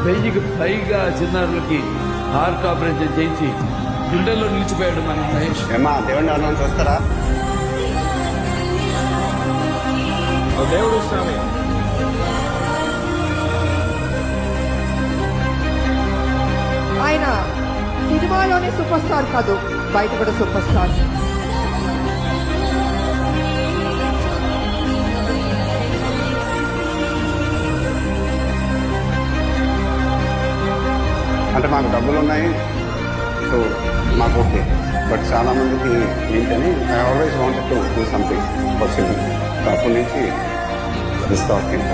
1000కి పైగా చిన్నారులకి heart operation చేయించి గుండెల్లో నిలిచిపోయాడు మన మహేష్. ఏమా దేవుడిని ఎవరైనా చూస్తారా? దేవుడు స్వామి. ఆయన సినిమాలోనే సూపర్ స్టార్ కాదు, బయట కూడా సూపర్ స్టార్. అంటే మాకు డబ్బులు ఉన్నాయి, సో మాకు ఓకే. బట్ చాలా మందికి ఏంటని I always wanted to do something for children. అప్పటి నుంచి దిస్ థాట్ కింద